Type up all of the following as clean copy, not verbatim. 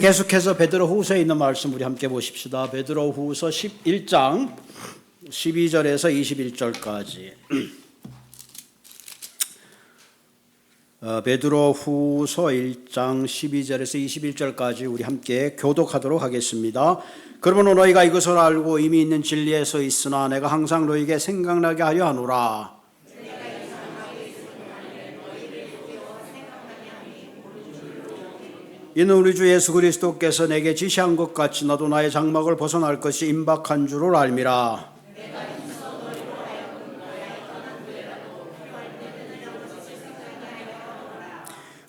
계속해서 베드로후서에 있는 말씀 우리 함께 보십시다. 베드로후서 11장 12절에서 21절까지. 베드로후서 1장 12절에서 21절까지 우리 함께 교독하도록 하겠습니다. 그러므로 너희가 이것을 알고 이미 있는 진리에 서 있으나 내가 항상 너희에게 생각나게 하려 하노라. 이는 우리 주 예수 그리스도께서 내게 지시한 것 같이 너도 나의 장막을 벗어날 것이 임박한 줄을 알미라.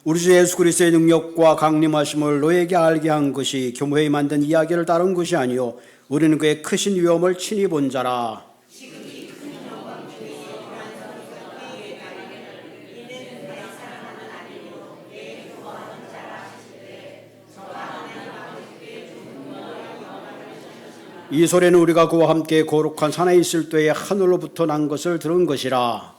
우리 주 예수 그리스도의 능력과 강림하심을 너에게 알게 한 것이 교회에 만든 이야기를 따른 것이 아니요 우리는 그의 크신 위엄을 친히 본 자라. 이 소리는 우리가 그와 함께 거룩한 산에 있을 때에 하늘로부터 난 것을 들은 것이라.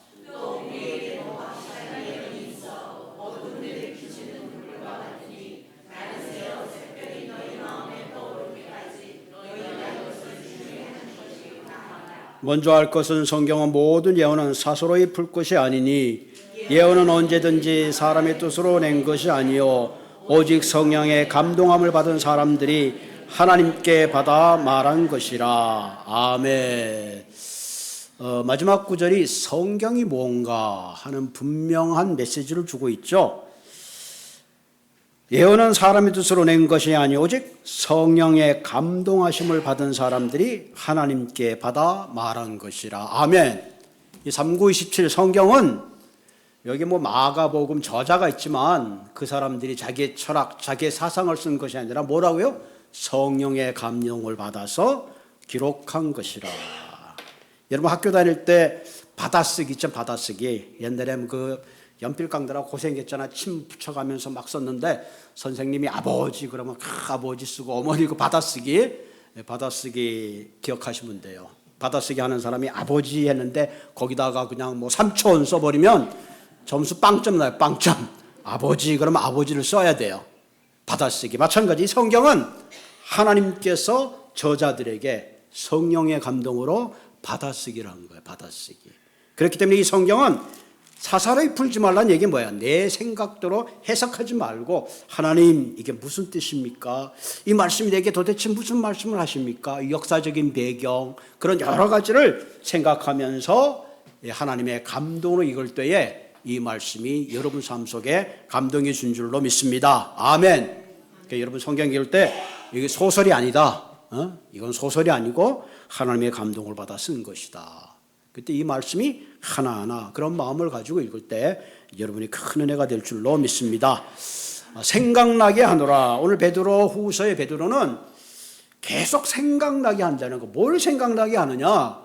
먼저 알 것은 성경은 모든 예언은 사서로이 풀 것이 아니니 예언은 언제든지 사람의 뜻으로 낸 것이 아니요 오직 성령의 감동함을 받은 사람들이 하나님께 받아 말한 것이라. 아멘. 마지막 구절이 성경이 뭔가 하는 분명한 메시지를 주고 있죠. 예언은 사람의 뜻으로 낸 것이 아니오 오직 성령의 감동하심을 받은 사람들이 하나님께 받아 말한 것이라. 아멘. 이 3927 성경은 여기 마가복음 저자가 있지만 그 사람들이 자기의 철학, 자기의 사상을 쓴 것이 아니라 뭐라고요? 성령의 감동을 받아서 기록한 것이라. 여러분 학교 다닐 때 받아쓰기 있죠? 받아쓰기. 옛날에 그 연필 깡들하고 고생했잖아. 침 붙여가면서 막 썼는데 선생님이 아버지 그러면 아버지 쓰고 어머니 그 받아쓰기 기억하시면 돼요. 받아쓰기 하는 사람이 아버지 했는데 거기다가 그냥 3촌 써버리면 점수 빵점 나요. 빵점. 아버지 그러면 아버지를 써야 돼요. 받아쓰기. 마찬가지 성경은 하나님께서 저자들에게 성령의 감동으로 받아쓰기를 한 거예요. 받아쓰기. 그렇기 때문에 이 성경은 사사로이 풀지 말라는 얘기 뭐야? 내 생각대로 해석하지 말고 하나님 이게 무슨 뜻입니까? 이 말씀이 내게 도대체 무슨 말씀을 하십니까? 역사적인 배경 그런 여러 가지를 생각하면서 하나님의 감동으로 읽을 때에 이 말씀이 여러분 삶 속에 감동이 준 줄로 믿습니다. 아멘. 그러니까 여러분 성경 읽을 때 이게 소설이 아니다. 이건 소설이 아니고 하나님의 감동을 받아 쓴 것이다. 그때 이 말씀이 하나하나 그런 마음을 가지고 읽을 때 여러분이 큰 은혜가 될 줄로 믿습니다. 생각나게 하노라. 오늘 베드로 후서의 베드로는 계속 생각나게 한다는 거. 뭘 생각나게 하느냐?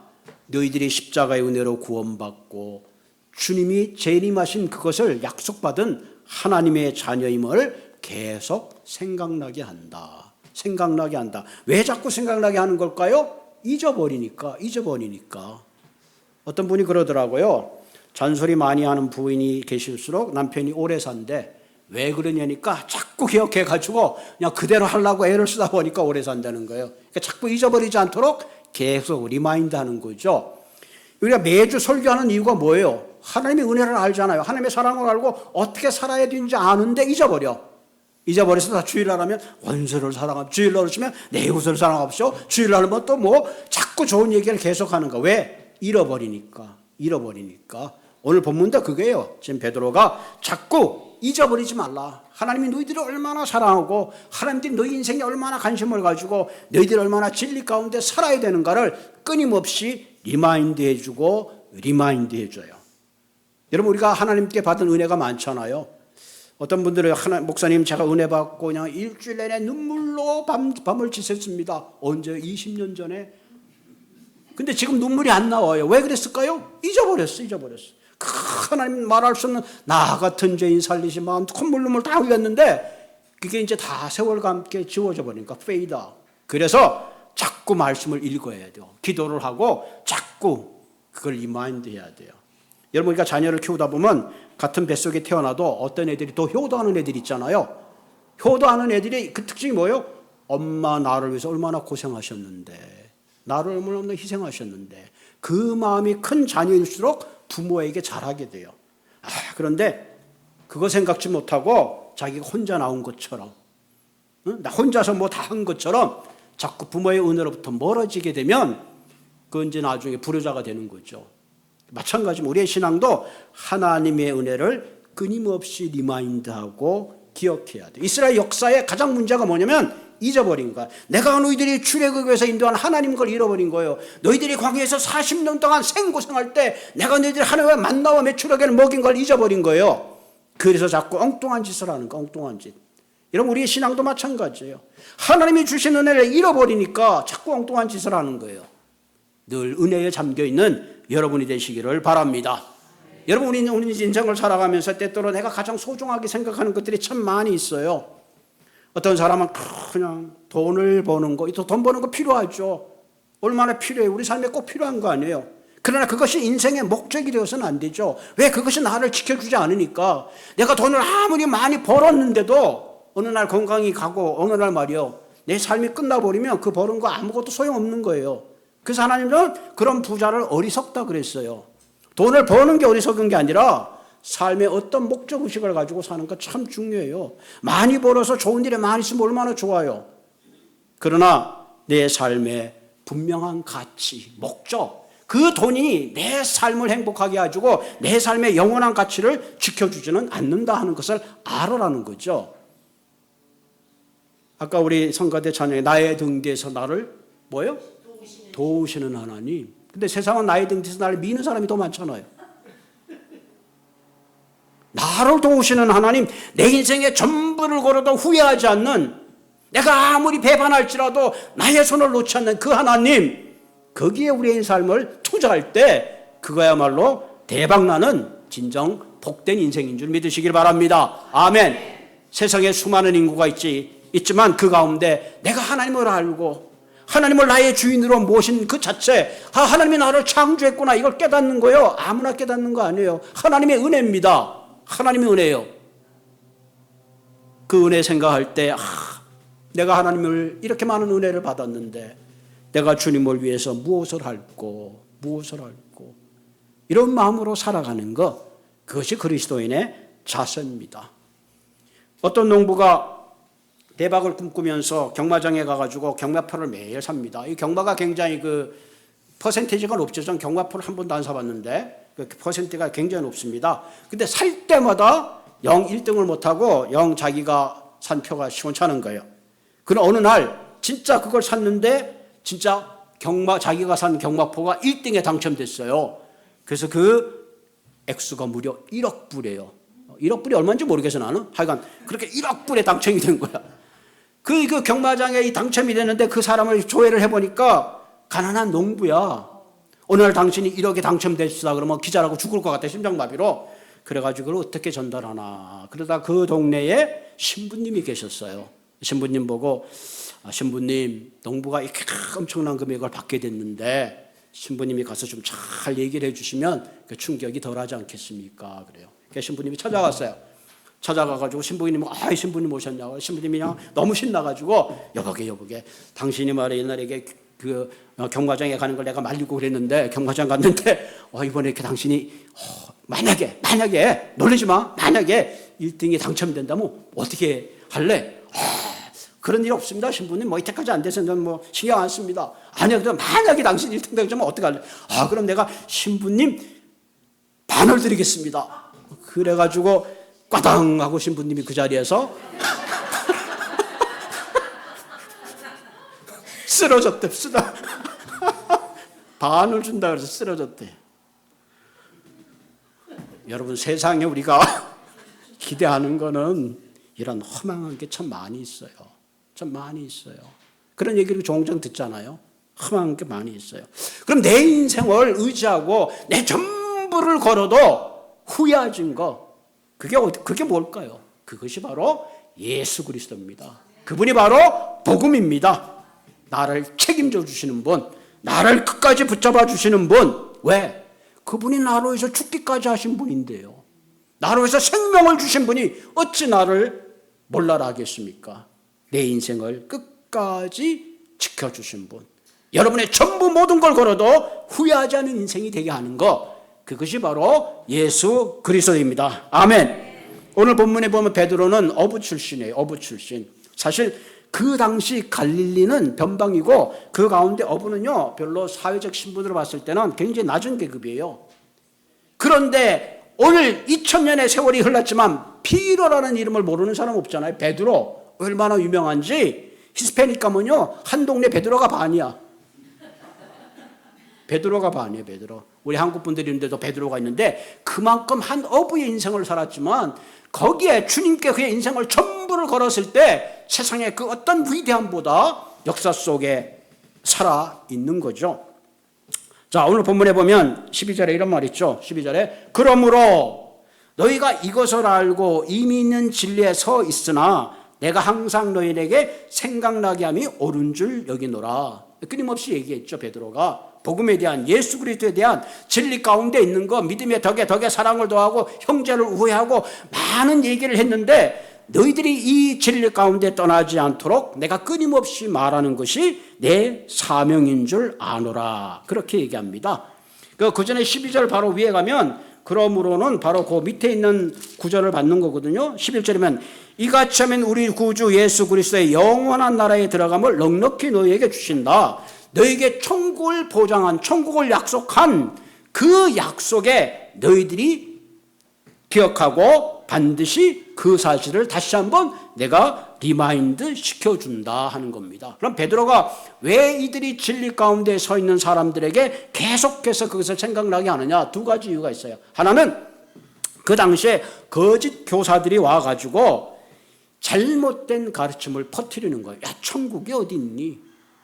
너희들이 십자가의 은혜로 구원받고 주님이 재림하신 그것을 약속받은 하나님의 자녀임을 계속 생각나게 한다. 생각나게 한다. 왜 자꾸 생각나게 하는 걸까요? 잊어버리니까. 어떤 분이 그러더라고요. 잔소리 많이 하는 부인이 계실수록 남편이 오래 산대. 왜 그러냐니까 자꾸 기억해가지고 그냥 그대로 하려고 애를 쓰다 보니까 오래 산다는 거예요. 그러니까 자꾸 잊어버리지 않도록 계속 리마인드 하는 거죠. 우리가 매주 설교하는 이유가 뭐예요? 하나님의 은혜를 알잖아요. 하나님의 사랑을 알고 어떻게 살아야 되는지 아는데 잊어버려서 다 주일날 하면 원수를 사랑하고 주일날 하시면 내 이웃을 사랑하십시오. 주일날 하면 또 자꾸 좋은 얘기를 계속하는 거. 왜? 잃어버리니까. 오늘 본문도 그게요. 지금 베드로가 자꾸 잊어버리지 말라. 하나님이 너희들을 얼마나 사랑하고 하나님들이 너희 인생에 얼마나 관심을 가지고 너희들이 얼마나 진리 가운데 살아야 되는가를 끊임없이 리마인드 해줘요. 여러분 우리가 하나님께 받은 은혜가 많잖아요. 어떤 분들은 목사님 제가 은혜 받고 그냥 일주일 내내 눈물로 밤을 지샜습니다. 언제? 20년 전에. 근데 지금 눈물이 안 나와요. 왜 그랬을까요? 잊어버렸어. 하나님 말할 수 없는 나 같은 죄인 살리신 마음 콧물 다 흘렸는데 그게 이제 다 세월과 함께 지워져 버리니까 페이다. 그래서 자꾸 말씀을 읽어야 돼요. 기도를 하고 자꾸 그걸 리마인드 해야 돼요. 여러분 우리가 자녀를 키우다 보면 같은 뱃속에 태어나도 어떤 애들이 더 효도하는 애들이 있잖아요. 효도하는 애들이 그 특징이 뭐예요? 엄마 나를 위해서 얼마나 고생하셨는데, 나를 얼마나 희생하셨는데, 그 마음이 큰 자녀일수록 부모에게 잘하게 돼요. 그런데 그거 생각지 못하고 자기가 혼자 나온 것처럼, 나 혼자서 뭐 다 한 것처럼 자꾸 부모의 은혜로부터 멀어지게 되면 그건 이제 나중에 불효자가 되는 거죠. 마찬가지로 우리의 신앙도 하나님의 은혜를 끊임없이 리마인드하고 기억해야 돼요. 이스라엘 역사의 가장 문제가 뭐냐면 잊어버린 거야. 내가 너희들이 출애굽에서 인도한 하나님 걸 잃어버린 거예요. 너희들이 광야에서 40년 동안 생고생할 때 내가 너희들이 하나님의 만나와 메추라기를 먹인 걸 잊어버린 거예요. 그래서 자꾸 엉뚱한 짓을 하는 거야. 엉뚱한 짓. 여러분 우리의 신앙도 마찬가지예요. 하나님이 주신 은혜를 잃어버리니까 자꾸 엉뚱한 짓을 하는 거예요. 늘 은혜에 잠겨있는 여러분이 되시기를 바랍니다. 여러분 우리 인생을 살아가면서 때때로 내가 가장 소중하게 생각하는 것들이 참 많이 있어요. 어떤 사람은 그냥 돈을 버는 거, 돈 버는 거 필요하죠. 얼마나 필요해요. 우리 삶에 꼭 필요한 거 아니에요. 그러나 그것이 인생의 목적이 되어서는 안 되죠. 왜? 그것이 나를 지켜주지 않으니까. 내가 돈을 아무리 많이 벌었는데도 어느 날 건강이 가고 어느 날 말이요, 내 삶이 끝나버리면 그 버는 거 아무것도 소용없는 거예요. 그래서 하나님은 그런 부자를 어리석다 그랬어요. 돈을 버는 게 어리석은 게 아니라 삶의 어떤 목적의식을 가지고 사는 거 참 중요해요. 많이 벌어서 좋은 일에 많이 있으면 얼마나 좋아요. 그러나 내 삶의 분명한 가치, 목적, 그 돈이 내 삶을 행복하게 해주고 내 삶의 영원한 가치를 지켜주지는 않는다 하는 것을 알아라는 거죠. 아까 우리 성가대 찬양에 나의 등 뒤에서 나를 뭐예요? 도우시는 하나님. 근데 세상은 나의 등 뒤에서 나를 미는 사람이 더 많잖아요. 나를 도우시는 하나님, 내 인생의 전부를 걸어도 후회하지 않는, 내가 아무리 배반할지라도 나의 손을 놓지 않는 그 하나님, 거기에 우리의 삶을 투자할 때 그거야말로 대박나는 진정 복된 인생인 줄 믿으시길 바랍니다. 아멘. 세상에 수많은 인구가 있지만 그 가운데 내가 하나님을 알고 하나님을 나의 주인으로 모신 그 자체, 하나님이 나를 창조했구나, 이걸 깨닫는 거예요. 아무나 깨닫는 거 아니에요. 하나님의 은혜입니다. 하나님의 은혜예요. 그 은혜 생각할 때 내가 하나님을 이렇게 많은 은혜를 받았는데 내가 주님을 위해서 무엇을 할고 이런 마음으로 살아가는 것, 그것이 그리스도인의 자세입니다. 어떤 농부가 대박을 꿈꾸면서 경마장에 가가지고 경마표를 매일 삽니다. 이 경마가 굉장히 그 퍼센테이지가 높죠. 전 경마표를 한 번도 안 사봤는데 그 퍼센트가 굉장히 높습니다. 근데 살 때마다 1등을 못하고 자기가 산 표가 시원찮은 거예요. 그럼 어느 날 진짜 그걸 샀는데 진짜 자기가 산 경마표가 1등에 당첨됐어요. 그래서 그 액수가 무려 1억 불이에요. 1억 불이 얼마인지 모르겠어 나는. 하여간 그렇게 1억 불에 당첨이 된 거야. 그 경마장에 당첨이 됐는데 그 사람을 조회를 해보니까 가난한 농부야. 어느 날 당신이 1억에 당첨됐다 그러면 기절하고 죽을 것 같아, 심장마비로. 그래가지고 그걸 어떻게 전달하나. 그러다 그 동네에 신부님이 계셨어요. 신부님 보고 신부님, 농부가 이렇게 엄청난 금액을 받게 됐는데 신부님이 가서 좀 잘 얘기를 해주시면 그 충격이 덜하지 않겠습니까? 그래요. 그래서 신부님이 찾아갔어요. 찾아가가지고 신부님이 신부님 오셨냐고. 신부님이 그냥 너무 신나가지고 여보게 당신이 말해 옛날에 그 경마장에 가는 걸 내가 말리고 그랬는데 경마장 갔는데 이번에 이렇게 당신이 만약에 놀라지 마. 만약에 1등이 당첨된다면 어떻게 할래? 그런 일 없습니다. 신부님 이때까지 안 돼서 저는 신경 안 씁니다. 아니요, 만약에 당신 1등 당첨되면 어떻게 할래? 그럼 내가 신부님 반을 드리겠습니다. 그래가지고 꽈당 하고 신부님이 그 자리에서 쓰러졌대. 반을 준다 그래서 쓰러졌대. 여러분, 세상에 우리가 기대하는 거는 이런 허망한 게 참 많이 있어요. 참 많이 있어요. 그런 얘기를 종종 듣잖아요. 허망한 게 많이 있어요. 그럼 내 인생을 의지하고 내 전부를 걸어도 후회하진 거, 그게 뭘까요? 그것이 바로 예수 그리스도입니다. 그분이 바로 복음입니다. 나를 책임져 주시는 분, 나를 끝까지 붙잡아 주시는 분. 왜? 그분이 나로 해서 죽기까지 하신 분인데요. 나로 해서 생명을 주신 분이 어찌 나를 몰라라 하겠습니까? 내 인생을 끝까지 지켜주신 분, 여러분의 전부 모든 걸 걸어도 후회하지 않는 인생이 되게 하는 것, 그것이 바로 예수 그리스도입니다. 아멘. 오늘 본문에 보면 베드로는 어부 출신이에요. 어부 출신. 사실 그 당시 갈릴리는 변방이고 그 가운데 어부는요 별로 사회적 신분으로 봤을 때는 굉장히 낮은 계급이에요. 그런데 오늘 2000년의 세월이 흘렀지만 피로라는 이름을 모르는 사람 없잖아요. 베드로 얼마나 유명한지. 히스패닉 가면요 한 동네 베드로가 반이야. 베드로가 반이에요. 베드로. 우리 한국 분들이 있는데도 베드로가 있는데 그만큼 한 어부의 인생을 살았지만 거기에 주님께 그의 인생을 전부를 걸었을 때 세상의 그 어떤 위대함보다 역사 속에 살아있는 거죠. 자, 오늘 본문에 보면 12절에 이런 말 있죠. 12절에 그러므로 너희가 이것을 알고 이미 있는 진리에 서 있으나 내가 항상 너희에게 생각나게 함이 옳은 줄 여기노라. 끊임없이 얘기했죠. 베드로가 복음에 대한, 예수 그리스도에 대한 진리 가운데 있는 거, 믿음의 덕에 사랑을 더하고 형제를 우애하고 많은 얘기를 했는데 너희들이 이 진리 가운데 떠나지 않도록 내가 끊임없이 말하는 것이 내 사명인 줄 아노라. 그렇게 얘기합니다. 그 전에 12절 바로 위에 가면 그러므로는 바로 그 밑에 있는 구절을 받는 거거든요. 11절이면 이같이 하면 우리 구주 예수 그리스도의 영원한 나라에 들어감을 넉넉히 너희에게 주신다. 너희에게 천국을 보장한, 천국을 약속한 그 약속에 너희들이 기억하고 반드시 그 사실을 다시 한번 내가 리마인드 시켜준다 하는 겁니다. 그럼 베드로가 왜 이들이 진리 가운데 서 있는 사람들에게 계속해서 그것을 생각나게 하느냐? 두 가지 이유가 있어요. 하나는 그 당시에 거짓 교사들이 와가지고 잘못된 가르침을 퍼뜨리는 거예요. 야, 천국이 어디 있니?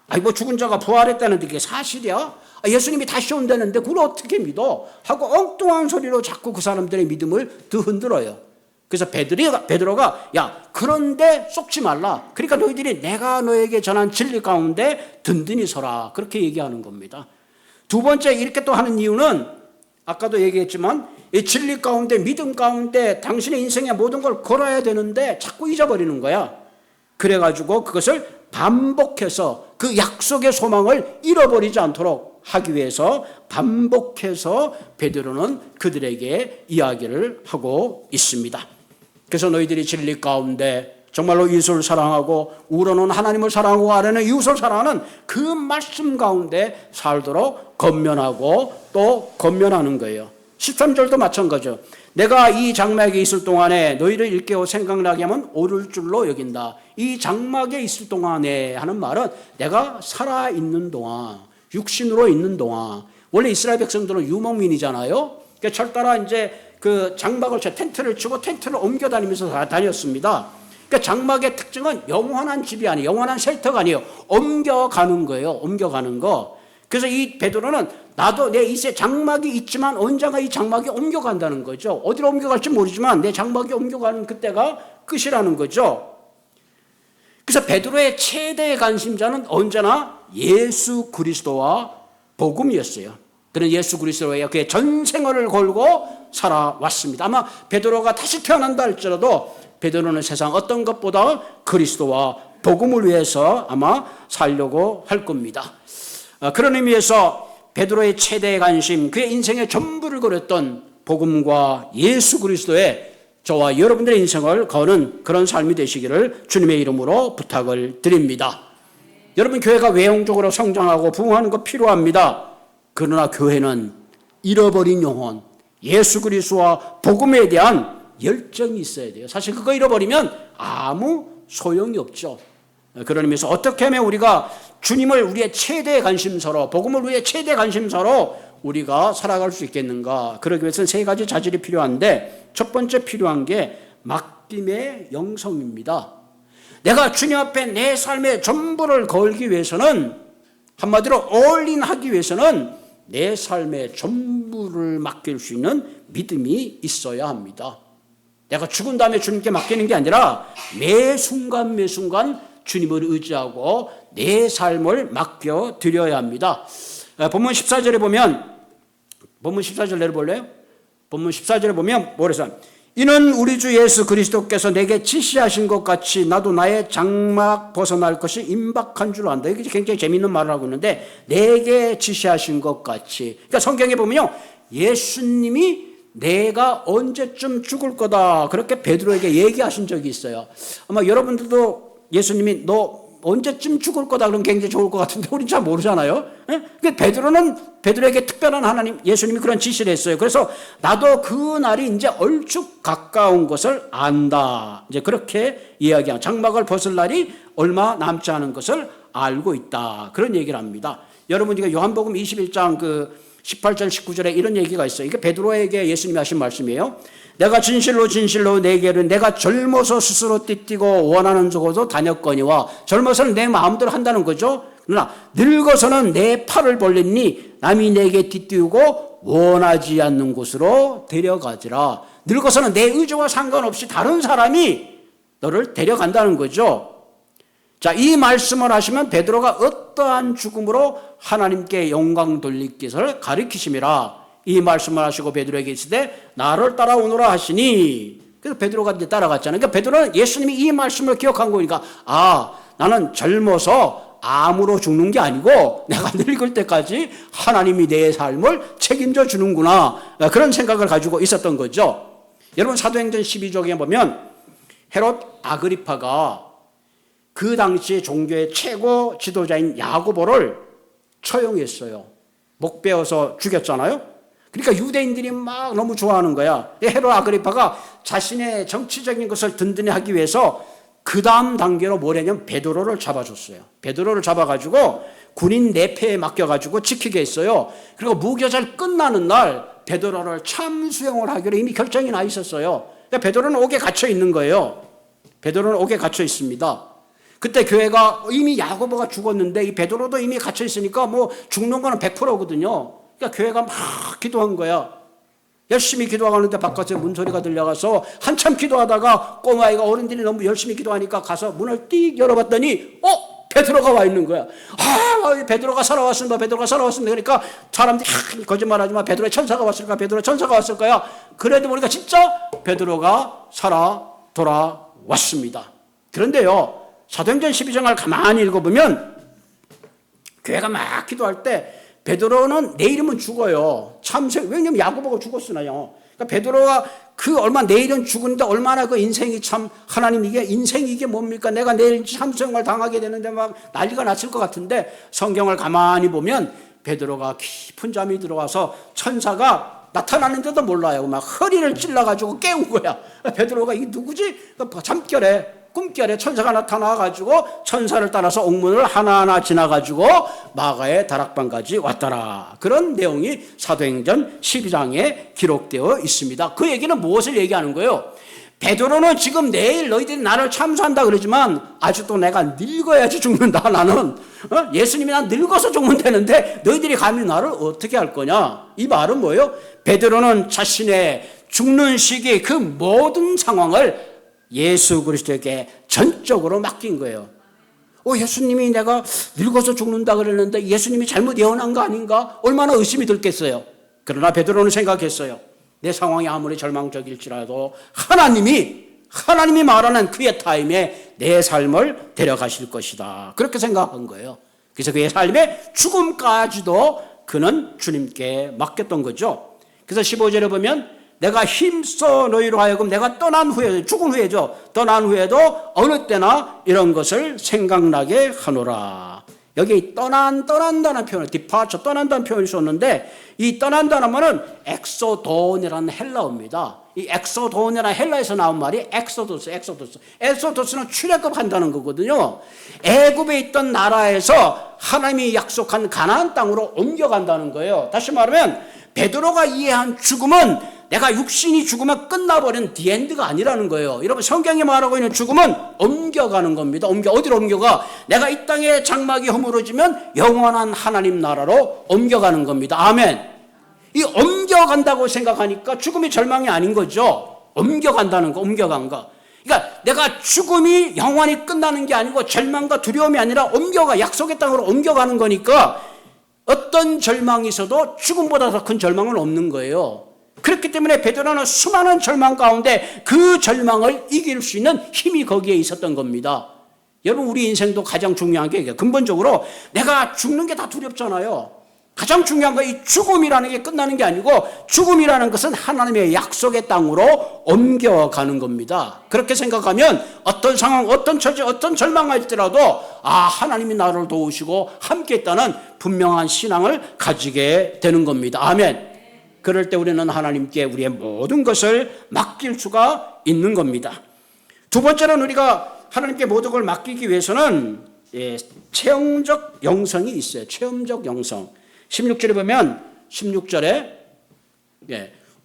아니 뭐 죽은 자가 부활했다는데 그게 사실이야? 예수님이 다시 온다는데 그걸 어떻게 믿어? 하고 엉뚱한 소리로 자꾸 그 사람들의 믿음을 더 흔들어요. 그래서 베드로가 야 그런데 속지 말라. 그러니까 너희들이 내가 너에게 전한 진리 가운데 든든히 서라. 그렇게 얘기하는 겁니다. 두 번째 이렇게 또 하는 이유는 아까도 얘기했지만 이 진리 가운데, 믿음 가운데 당신의 인생의 모든 걸 걸어야 되는데 자꾸 잊어버리는 거야. 그래가지고 그것을 반복해서 그 약속의 소망을 잃어버리지 않도록 하기 위해서 반복해서 베드로는 그들에게 이야기를 하고 있습니다. 그래서 너희들이 진리 가운데 정말로 이웃을 사랑하고 우러는 하나님을 사랑하고 아래는 이웃을 사랑하는 그 말씀 가운데 살도록 권면하고 또 권면하는 거예요. 13절도 마찬가지죠. 내가 이 장막에 있을 동안에 너희를 일깨워 생각나게 하면 옳을 줄로 여긴다. 이 장막에 있을 동안에 하는 말은 내가 살아있는 동안, 육신으로 있는 동안. 원래 이스라엘 백성들은 유목민이잖아요. 그러니까 철따라 이제 그 장막을 텐트를 치고 텐트를 옮겨 다니면서 다녔습니다. 그러니까 장막의 특징은 영원한 집이 아니에요. 영원한 쉘터가 아니에요. 옮겨가는 거예요. 옮겨가는 거. 그래서 이 베드로는 나도 내 이세 장막이 있지만 언젠가 이 장막이 옮겨간다는 거죠. 어디로 옮겨갈지 모르지만 내 장막이 옮겨가는 그때가 끝이라는 거죠. 그래서 베드로의 최대의 관심자는 언제나 예수 그리스도와 복음이었어요. 그는 예수 그리스도에 그의 전생을 걸고 살아왔습니다. 아마 베드로가 다시 태어난다 할지라도 베드로는 세상 어떤 것보다 그리스도와 복음을 위해서 아마 살려고 할 겁니다. 그런 의미에서 베드로의 최대의 관심, 그의 인생의 전부를 걸었던 복음과 예수 그리스도에 저와 여러분들의 인생을 거는 그런 삶이 되시기를 주님의 이름으로 부탁을 드립니다. 여러분, 교회가 외형적으로 성장하고 부흥하는 거 필요합니다. 그러나 교회는 잃어버린 영혼, 예수 그리스도와 복음에 대한 열정이 있어야 돼요. 사실 그거 잃어버리면 아무 소용이 없죠. 그런 의미에서 어떻게 하면 우리가 주님을 우리의 최대 관심사로, 복음을 우리의 최대 관심사로 우리가 살아갈 수 있겠는가? 그러기 위해서는 세 가지 자질이 필요한데 첫 번째 필요한 게 맡김의 영성입니다. 내가 주님 앞에 내 삶의 전부를 걸기 위해서는, 한마디로 올인하기 위해서는 내 삶의 전부를 맡길 수 있는 믿음이 있어야 합니다. 내가 죽은 다음에 주님께 맡기는 게 아니라 매 순간 매 순간 주님을 의지하고 내 삶을 맡겨드려야 합니다. 본문 14절에 보면, 본문 14절 내려볼래요? 본문 14절에 보면 뭐래서 이는 우리 주 예수 그리스도께서 내게 지시하신 것 같이 나도 나의 장막 벗어날 것이 임박한 줄 안다. 이게 굉장히 재미있는 말을 하고 있는데, 내게 지시하신 것 같이. 그러니까 성경에 보면요, 예수님이 내가 언제쯤 죽을 거다 그렇게 베드로에게 얘기하신 적이 있어요. 아마 여러분들도 예수님이 너 언제쯤 죽을 거다 그러면 굉장히 좋을 것 같은데 우린 잘 모르잖아요. 그러니까 베드로에게 특별한 하나님, 예수님이 그런 지시를 했어요. 그래서 나도 그 날이 이제 얼추 가까운 것을 안다. 이제 그렇게 이야기한, 장막을 벗을 날이 얼마 남지 않은 것을 알고 있다. 그런 얘기를 합니다. 여러분, 이거 요한복음 21장 18절 19절에 이런 얘기가 있어요. 이게 베드로에게 예수님이 하신 말씀이에요. 내가 진실로 진실로 내게 이르노니 내가 젊어서 스스로 띠뛰고 원하는 쪽으로 다녔거니와, 젊어서는 내 마음대로 한다는 거죠. 그러나 늙어서는 내 팔을 벌리니 남이 내게 띠띠우고 원하지 않는 곳으로 데려가지라. 늙어서는 내 의지와 상관없이 다른 사람이 너를 데려간다는 거죠. 자, 이 말씀을 하시면 베드로가 어떠한 죽음으로 하나님께 영광 돌릴 것을 가리키심이라. 이 말씀을 하시고 베드로에게 이르시되 나를 따라오너라 하시니, 그래서 베드로가 이제 따라갔잖아요. 그러니까 베드로는 예수님이 이 말씀을 기억한 거니까, 나는 젊어서 암으로 죽는 게 아니고 내가 늙을 때까지 하나님이 내 삶을 책임져 주는구나, 그런 생각을 가지고 있었던 거죠. 여러분, 사도행전 12장에 보면 헤롯 아그리파가 그 당시에 종교의 최고 지도자인 야고보를 처형했어요. 목 베어서 죽였잖아요. 그러니까 유대인들이 막 너무 좋아하는 거야. 헤롯 아그리파가 자신의 정치적인 것을 든든히 하기 위해서 그 다음 단계로 뭘 했냐면 베드로를 잡아줬어요. 베드로를 잡아가지고 군인 내패에 맡겨가지고 지키게 했어요. 그리고 무교절 끝나는 날 베드로를 참수형을 하기로 이미 결정이 나 있었어요. 그러니까 베드로는 옥에 갇혀 있는 거예요. 베드로는 옥에 갇혀 있습니다. 그때 교회가 이미 야고보가 죽었는데 이 베드로도 이미 갇혀 있으니까 뭐 죽는 거는 100%거든요. 그러니까 교회가 막 기도한 거야. 열심히 기도하는데 바깥에 문소리가 들려가서 한참 기도하다가 꼬마아이가, 어른들이 너무 열심히 기도하니까 가서 문을 띡 열어봤더니 베드로가 와 있는 거야. 베드로가 살아왔습니다. 베드로가 살아왔습니다. 그러니까 사람들이 거짓말하지 마, 베드로의 천사가 왔을까, 베드로의 천사가 왔을 거야. 그래도 보니까 진짜 베드로가 살아 돌아왔습니다. 그런데요, 사도행전 12장을 가만히 읽어보면 교회가 막 기도할 때 베드로는 내일이면 죽어요. 왜냐면 야고보가 죽었으나요. 그러니까 베드로가 내일은 죽은데 얼마나 그 인생이 참, 하나님 인생이 이게 뭡니까? 내가 내일 참수형을 당하게 되는데 막 난리가 났을 것 같은데, 성경을 가만히 보면 베드로가 깊은 잠이 들어와서 천사가 나타나는데도 몰라요. 막 허리를 찔러가지고 깨운 거야. 베드로가 이게 누구지? 꿈결에 천사가 나타나가지고 천사를 따라서 옥문을 하나하나 지나가지고 마가의 다락방까지 왔더라. 그런 내용이 사도행전 12장에 기록되어 있습니다. 그 얘기는 무엇을 얘기하는 거예요? 베드로는 지금 내일 너희들이 나를 참수한다 그러지만 아직도 내가 늙어야지 죽는다. 나는 예수님이 난 늙어서 죽으면 되는데 너희들이 감히 나를 어떻게 할 거냐. 이 말은 뭐예요? 베드로는 자신의 죽는 시기 그 모든 상황을 예수 그리스도에게 전적으로 맡긴 거예요. 예수님이 내가 늙어서 죽는다 그랬는데 예수님이 잘못 예언한 거 아닌가? 얼마나 의심이 들겠어요. 그러나 베드로는 생각했어요. 내 상황이 아무리 절망적일지라도 하나님이 말하는 그의 타임에 내 삶을 데려가실 것이다. 그렇게 생각한 거예요. 그래서 그의 삶의 죽음까지도 그는 주님께 맡겼던 거죠. 그래서 15절에 보면 내가 힘써 너희로 하여금 내가 떠난 후에, 죽은 후에죠. 떠난 후에도 어느 때나 이런 것을 생각나게 하노라. 여기 떠난다는 표현, departure, 떠난다는 표현이 썼는데, 이 떠난다는 말은 엑소돈이라는 헬라어입니다. 이 엑소돈이라는 헬라에서 나온 말이 엑소도스는 출애굽한다는 거거든요. 애굽에 있던 나라에서 하나님이 약속한 가나안 땅으로 옮겨간다는 거예요. 다시 말하면 베드로가 이해한 죽음은 내가 육신이 죽으면 끝나버린 디엔드가 아니라는 거예요. 여러분, 성경이 말하고 있는 죽음은 옮겨가는 겁니다. 어디로 옮겨가? 내가 이 땅에 장막이 허물어지면 영원한 하나님 나라로 옮겨가는 겁니다. 아멘. 이 옮겨간다고 생각하니까 죽음이 절망이 아닌 거죠. 옮겨간다는 거, 옮겨간 거. 그러니까 내가 죽음이 영원히 끝나는 게 아니고 절망과 두려움이 아니라 약속의 땅으로 옮겨가는 거니까 어떤 절망이 있어도 죽음보다 더 큰 절망은 없는 거예요. 그렇기 때문에 베드로는 수많은 절망 가운데 그 절망을 이길 수 있는 힘이 거기에 있었던 겁니다. 여러분, 우리 인생도 가장 중요한 게 근본적으로 내가 죽는 게 다 두렵잖아요. 가장 중요한 건 이 죽음이라는 게 끝나는 게 아니고 죽음이라는 것은 하나님의 약속의 땅으로 옮겨가는 겁니다. 그렇게 생각하면 어떤 상황, 어떤 처지, 어떤 절망할지라도 하나님이 나를 도우시고 함께했다는 분명한 신앙을 가지게 되는 겁니다. 아멘. 그럴 때 우리는 하나님께 우리의 모든 것을 맡길 수가 있는 겁니다. 두 번째는 우리가 하나님께 모든 걸 맡기기 위해서는 체험적 영성이 있어요. 체험적 영성. 16절에 보면 16절에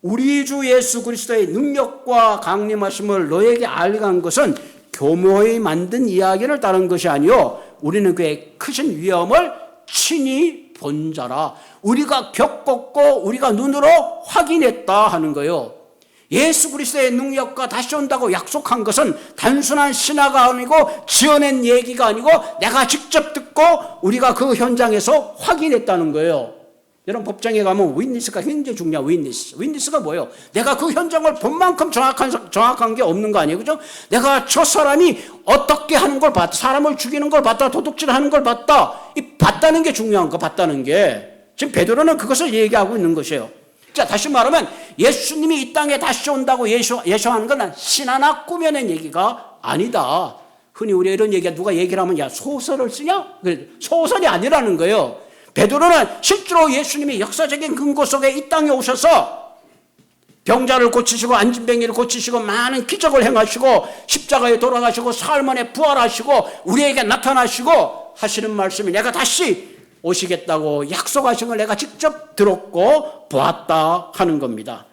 우리 주 예수 그리스도의 능력과 강림하심을 너에게 알게 한 것은 교모에 만든 이야기를 따른 것이 아니요 우리는 그의 크신 위엄을 친히 본 자라. 우리가 겪었고 우리가 눈으로 확인했다 하는 거예요. 예수 그리스도의 능력과 다시 온다고 약속한 것은 단순한 신화가 아니고 지어낸 얘기가 아니고 내가 직접 듣고 우리가 그 현장에서 확인했다는 거예요. 여러분, 법정에 가면 윈니스가 굉장히 중요한 윈니스가 뭐예요? 내가 그 현장을 본 만큼 정확한 게 없는 거 아니에요? 그죠? 내가 저 사람이 어떻게 하는 걸 봤다. 사람을 죽이는 걸 봤다. 도둑질하는 걸 봤다. 이 봤다는 게 중요한 거, 봤다는 게. 지금 베드로는 그것을 얘기하고 있는 것이에요. 자, 다시 말하면 예수님이 이 땅에 다시 온다고 예표하는 건 신화나 꾸며낸 얘기가 아니다. 흔히 우리가 이런 얘기가 누가 얘기를 하면 야, 소설을 쓰냐? 소설이 아니라는 거예요. 베드로는 실제로 예수님이 역사적인 근거 속에 이 땅에 오셔서 병자를 고치시고 안진뱅이를 고치시고 많은 기적을 행하시고 십자가에 돌아가시고 사흘 만에 부활하시고 우리에게 나타나시고 하시는 말씀이 내가 다시 오시겠다고 약속하신 걸 내가 직접 들었고 보았다 하는 겁니다.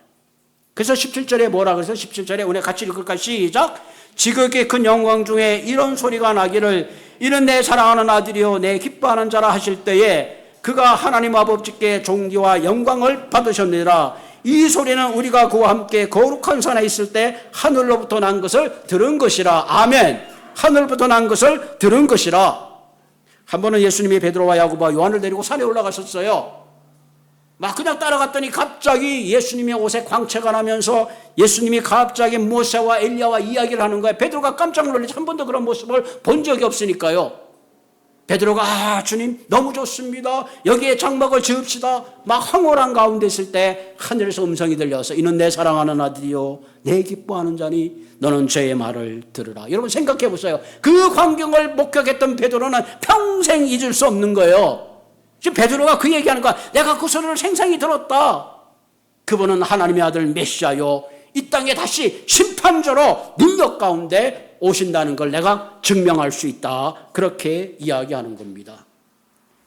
그래서 17절에 뭐라 그래서 17절에 오늘 같이 읽을까? 시작. 지극히 큰 영광 중에 이런 소리가 나기를 이는 내 사랑하는 아들이요 내 기뻐하는 자라 하실 때에 그가 하나님 아버지께 존귀와 영광을 받으셨느니라. 이 소리는 우리가 그와 함께 거룩한 산에 있을 때 하늘로부터 난 것을 들은 것이라. 아멘. 하늘로부터 난 것을 들은 것이라. 한 번은 예수님이 베드로와 야고보와 요한을 데리고 산에 올라가셨어요. 막 그냥 따라갔더니 갑자기 예수님의 옷에 광채가 나면서 예수님이 갑자기 모세와 엘리야와 이야기를 하는 거예요. 베드로가 깜짝 놀라서 한 번도 그런 모습을 본 적이 없으니까요. 베드로가 주님 너무 좋습니다. 여기에 장막을 지읍시다. 막 황홀한 가운데 있을 때 하늘에서 음성이 들려서 이는 내 사랑하는 아들이요 내 기뻐하는 자니 너는 저의 말을 들으라. 여러분 생각해 보세요. 그 광경을 목격했던 베드로는 평생 잊을 수 없는 거예요. 지금 베드로가 그 얘기하는 거야. 내가 그 소리를 생생히 들었다. 그분은 하나님의 아들 메시아요 이 땅에 다시 심판자로 능력 가운데 오신다는 걸 내가 증명할 수 있다. 그렇게 이야기하는 겁니다.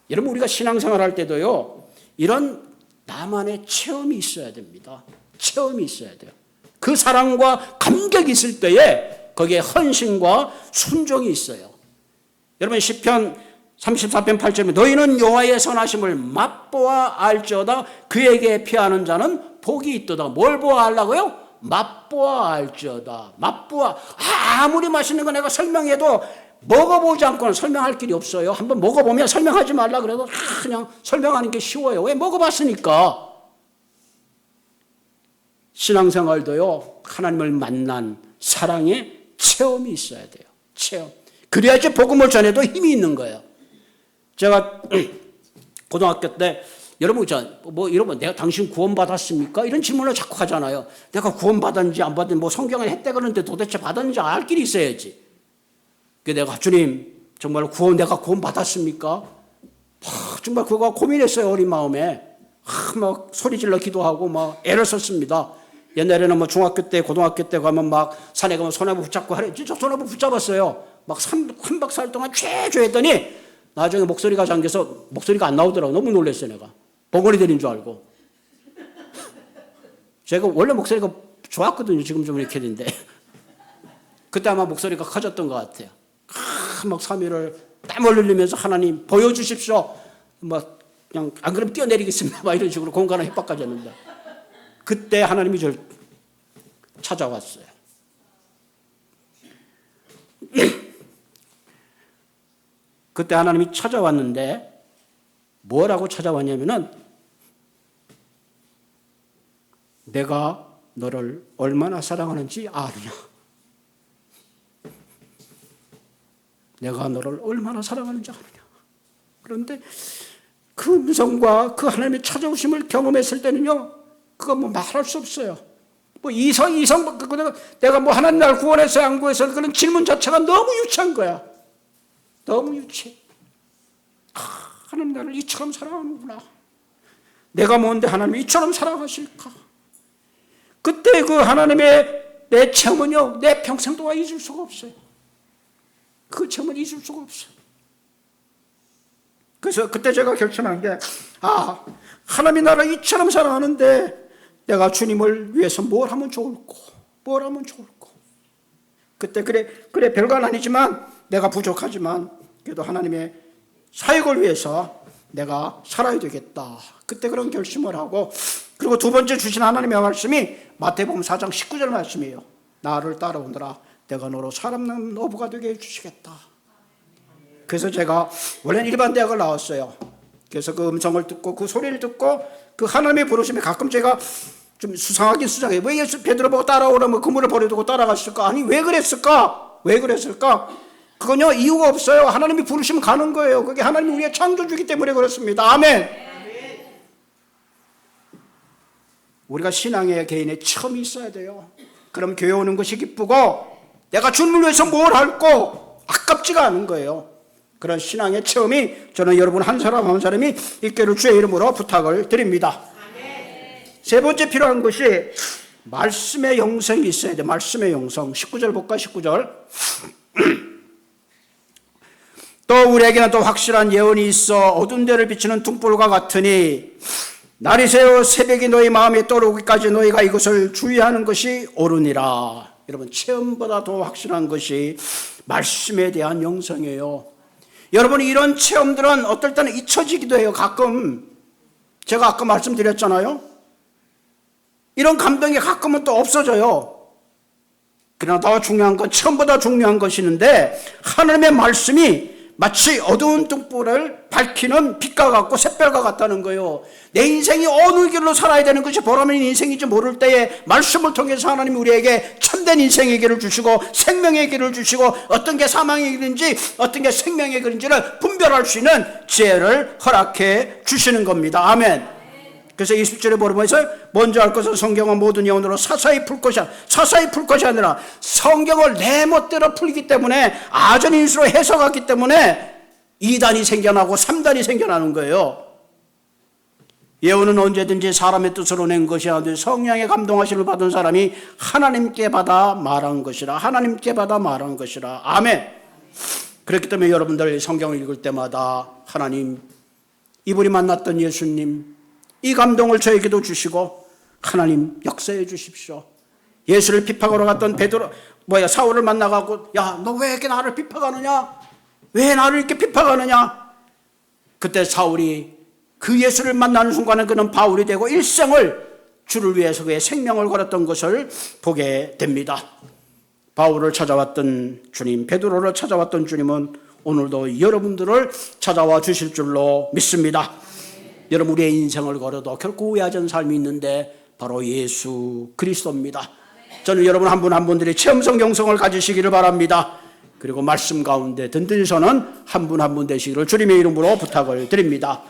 여러분 우리가 신앙생활 할 때도요 이런 나만의 체험이 있어야 됩니다. 체험이 있어야 돼요. 그 사랑과 감격이 있을 때에 거기에 헌신과 순종이 있어요. 여러분 시편 34편 8절에 너희는 여호와의 선하심을 맛보아 알지어다 그에게 피하는 자는 복이 있도다. 뭘 보아 알라고요? 맛보아 알지어다. 맛보아. 아무리 맛있는 거 내가 설명해도 먹어보지 않고는 설명할 길이 없어요. 한번 먹어보면 설명하지 말라 그래도 그냥 설명하는 게 쉬워요. 왜? 먹어봤으니까. 신앙생활도요 하나님을 만난 사랑의 체험이 있어야 돼요. 체험. 그래야지 복음을 전해도 힘이 있는 거예요. 제가 고등학교 때 여러분 여러분 내가 당신 구원받았습니까? 이런 질문을 자꾸 하잖아요. 내가 구원받았는지 안 받았는지 뭐 성경을 했대 그러는데 도대체 받았는지 알 길이 있어야지. 그래서 내가 주님 정말 내가 구원받았습니까? 정말 그거 고민했어요. 어린 마음에. 막 소리질러 기도하고 막 애를 썼습니다. 옛날에는 뭐 중학교 때 고등학교 때 가면 막 산에 가면 소나무 붙잡고 하래. 진짜 소나무 붙잡았어요. 막 3박 4일 동안 죄죄 했더니 나중에 목소리가 잠겨서 목소리가 안 나오더라고. 너무 놀랐어요 내가. 벙어리 들인 줄 알고. 제가 원래 목소리가 좋았거든요. 지금 좀 이렇게 된데. 그때 아마 목소리가 커졌던 것 같아요. 막 3일을 땀을 흘리면서 하나님 보여주십시오. 막 그냥 안 그러면 뛰어내리겠습니다. 막 이런 식으로 공간을 협박까지 했는데. 그때 하나님이 저를 찾아왔어요. 그때 하나님이 찾아왔는데 뭐라고 찾아왔냐면은 내가 너를 얼마나 사랑하는지 아느냐? 내가 너를 얼마나 사랑하는지 아느냐? 그런데 그 음성과 그 하나님의 찾아오심을 경험했을 때는요, 그거 뭐 말할 수 없어요. 뭐 이성, 내가 뭐 하나님 나를 구원해서 안 구해서 그런 질문 자체가 너무 유치한 거야. 너무 유치해. 하나님 나를 이처럼 사랑하는구나. 내가 뭔데 하나님이 이처럼 사랑하실까? 그때 그 하나님의 내 체험은요, 내 평생 동안 잊을 수가 없어요. 그 체험은 잊을 수가 없어요. 그래서 그때 제가 결심한 게, 하나님이 나를 이처럼 사랑하는데 내가 주님을 위해서 뭘 하면 좋을까? 뭘 하면 좋을까? 그때 그래 별건 아니지만 내가 부족하지만 그래도 하나님의 사역을 위해서 내가 살아야 되겠다. 그때 그런 결심을 하고, 그리고 두 번째 주신 하나님의 말씀이 마태복음 4장 19절 말씀이에요. 나를 따라오너라. 내가 너로 사람 낳는 어부가 되게 해주시겠다. 그래서 제가 원래는 일반 대학을 나왔어요. 그래서 그 음성을 듣고 그 소리를 듣고 그 하나님의 부르심에 가끔 제가 좀 수상하긴 수상해요. 왜 예수 베드로 보고 따라오라면 그물을 버려두고 따라갔을까? 아니 왜 그랬을까? 왜 그랬을까? 그건요 이유가 없어요. 하나님이 부르시면 가는 거예요. 그게 하나님이 우리의 창조주기 때문에 그렇습니다. 아멘. 우리가 신앙의 개인의 처음이 있어야 돼요. 그럼 교회 오는 것이 기쁘고 내가 주님을 위해서 뭘 할고 아깝지가 않은 거예요. 그런 신앙의 체험이 저는 여러분 한 사람 한 사람이 있기를 주의 이름으로 부탁을 드립니다. 세 번째 필요한 것이 말씀의 영성이 있어야 돼. 말씀의 영성. 19절 볼까? 19절. 또 우리에게는 또 확실한 예언이 있어 어두운 데를 비추는 등불과 같으니 날이 새어 새벽이 너희 마음에 떠오르기까지 너희가 이것을 주의하는 것이 옳으니라. 여러분 체험보다 더 확실한 것이 말씀에 대한 영성이에요. 여러분 이런 체험들은 어떨 때는 잊혀지기도 해요. 가끔 제가 아까 말씀드렸잖아요. 이런 감동이 가끔은 또 없어져요. 그러나 더 중요한 건 체험보다 중요한 것이 있는데 하나님의 말씀이 마치 어두운 등불을 밝히는 빛과 같고 샛별과 같다는 거예요. 내 인생이 어느 길로 살아야 되는 것이 보람있는 인생인지 모를 때에 말씀을 통해서 하나님이 우리에게 참된 인생의 길을 주시고 생명의 길을 주시고 어떤 게 사망의 길인지 어떤 게 생명의 길인지를 분별할 수 있는 지혜를 허락해 주시는 겁니다. 아멘. 그래서 20절에 보면서 먼저 할 것은 성경은 모든 영혼으로 사사히 풀 것이 아니라 성경을 내 멋대로 풀기 때문에 아전인수로 해석하기 때문에 2단이 생겨나고 3단이 생겨나는 거예요. 예언은 언제든지 사람의 뜻으로 낸 것이 아니라 성령의 감동하심을 받은 사람이 하나님께 받아 말한 것이라. 하나님께 받아 말한 것이라. 아멘. 그렇기 때문에 여러분들 성경을 읽을 때마다 하나님, 이분이 만났던 예수님, 이 감동을 저에게도 주시고 하나님 역사해 주십시오. 예수를 비판하러 갔던 사울을 만나가고 야, 너 왜 이렇게 나를 비판하느냐? 왜 나를 이렇게 비판하느냐? 그때 사울이 그 예수를 만나는 순간에 그는 바울이 되고 일생을 주를 위해서 그의 생명을 걸었던 것을 보게 됩니다. 바울을 찾아왔던 주님, 베드로를 찾아왔던 주님은 오늘도 여러분들을 찾아와 주실 줄로 믿습니다. 여러분 우리의 인생을 걸어도 결코 후회하지 않은 삶이 있는데 바로 예수 그리스도입니다. 저는 여러분 한 분 한 분들이 체험성 영성을 가지시기를 바랍니다. 그리고 말씀 가운데 든든히 서는 한 분 한 분 되시기를 주님의 이름으로 부탁을 드립니다.